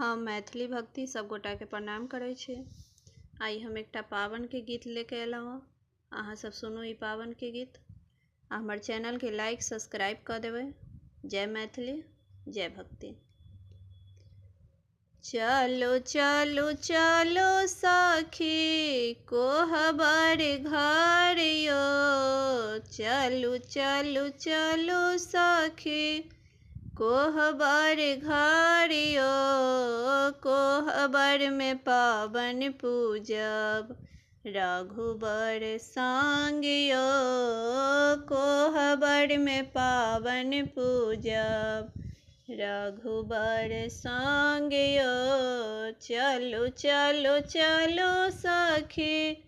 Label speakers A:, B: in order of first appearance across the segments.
A: हम मैथिली भक्ति सब गोटा के प्रणाम करै छी। आई हम एकटा पावन के गीत लेके अयलहुँ हँ। अहाँ सब सुनू ई पावन के गीत। हमर चैनल के लाइक सब्सक्राइब कर देबै। जय मैथिली, जय भक्ति। चलो चलो चलो सखी कोहबर घर यो, चलू चलू चलू सखी कोहबर घर यो, कोहबर में पावन पूजब रघुबर संग यो, कोहबर में पावन पूजब रघुबर संग यो। चलो चलो चलो सखी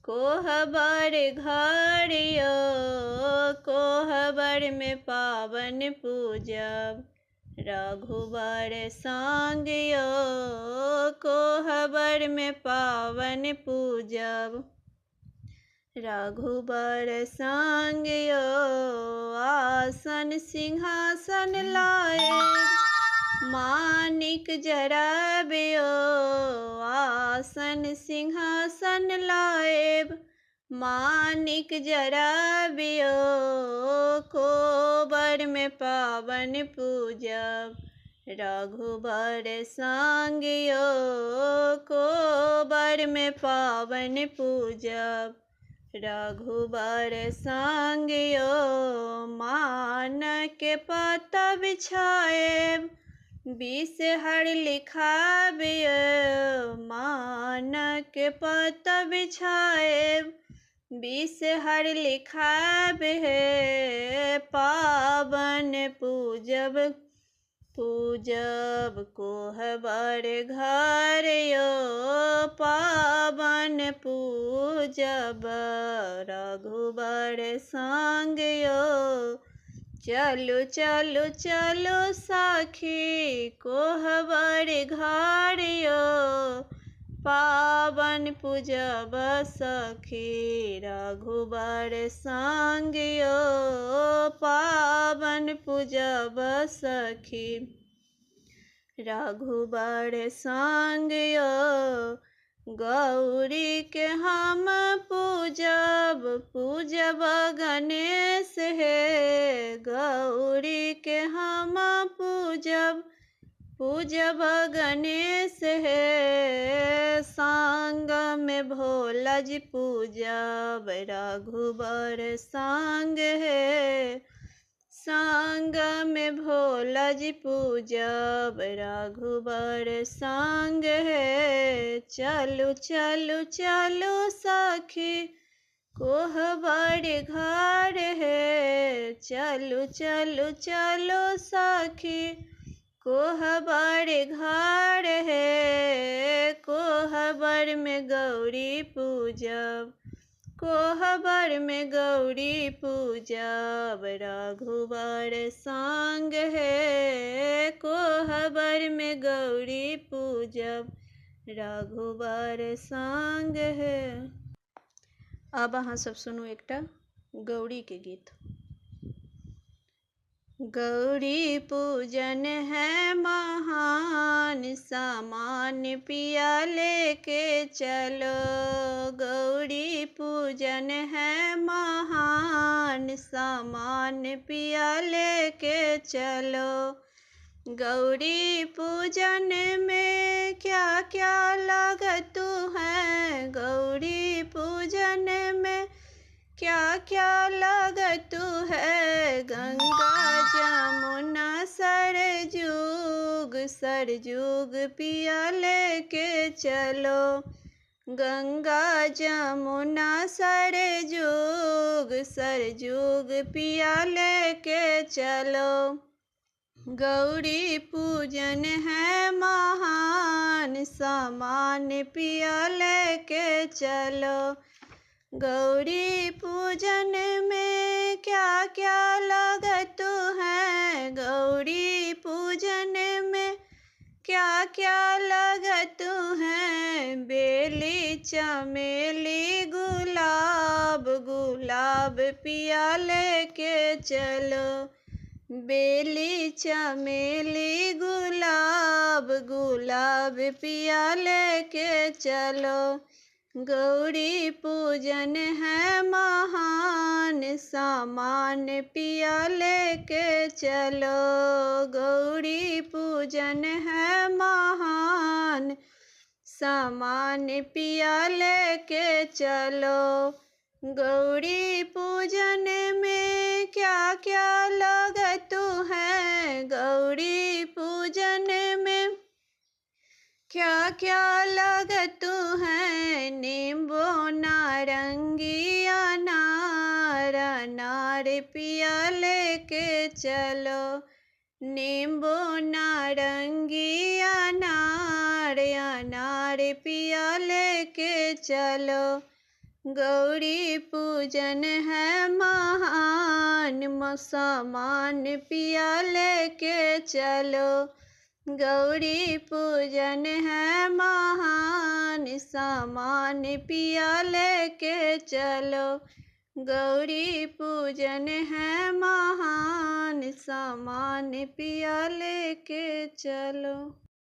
A: कोहबर घर यो, कोहबर में पावन पूजब रघुबर संग यो, कोहबर में पावन पूजब रघुबर संग यो। आसन सिंहासन लाए मानिक जराबियो, आसन सिंहासन लाएब मानिक जराबियो, कोहबर में पावन पूजब रघुबर संग यो, कोहबर में पावन पूजब रघुबर संग यो। मान के पता बिछाएब बिषहर लिखाबियो, मान के पता बिछाएब बिषहर लिखाबे, पावन पूजब पूजब कोहबर घर यो, पावन पूजब रघुबर संग यो। चलो चलो चलो सखी कोहबर घर यो, पावन पूजब सखी रघुबर संग यो, पावन पूजब सखी रघुबर संग यो। गौरी के हम पूजब पूजब गणेश हे, गौरी के हम पूजब पूजब गणेश हे, संग में भोला जी पूजब रघुबर संग हे, संग में भोला जी पूजब रघुबर संग हे। चलू चलू चलू सखी कोहबर घर हे, चलू चलू चलू सखी कोहबर घर हे, कोहबर में गौरी पूजब कोहबर में गौरी पूजब रघुबर संग हे, कोहबर में गौरी पूजब रघुबर संग हे। अब अहाँ सब सुनू एकटा गौरी के गीत। गौरी पूजन है महान सामान पिया लेके चलो, गौरी पूजन है महान सामान पिया लेके चलो, गौरी पूजन में क्या क्या लागत है, गौरी पूजन में क्या क्या लागत है, गंगा जमुना सरजूग सरजूग पिया लेके चलो, गंगा जमुना सरजूग सरजूग पिया लेके चलो, गौरी पूजन है महान सामान पिया लेके चलो, गौरी पूजन में क्या क्या लागत है, गौरी पूजन में क्या क्या लागत है, बेली चमेली गुलाब गुलाब पिया लेके चलो, बेली चमेली गुलाब गुलाब गुलाब पिया लेके चलो। गौरी पूजन है महान, सामान पिया लेके चलो। गौरी पूजन है महान, सामान पिया लेके चलो। गौरी पूजन में क्या क्या लागत है, गौरी पूजन में क्या क्या लागत है। नींबू नारंगी अनार, अनार पिया लेके चलो। नींबू नारंगी अनार, अनार पिया लेके चलो। गौरी पूजन है महान, सामान पिया लेके चलो। गौरी पूजन है महान, सामान पिया लेके चलो। गौरी पूजन है महान, सामान पिया लेके चलो।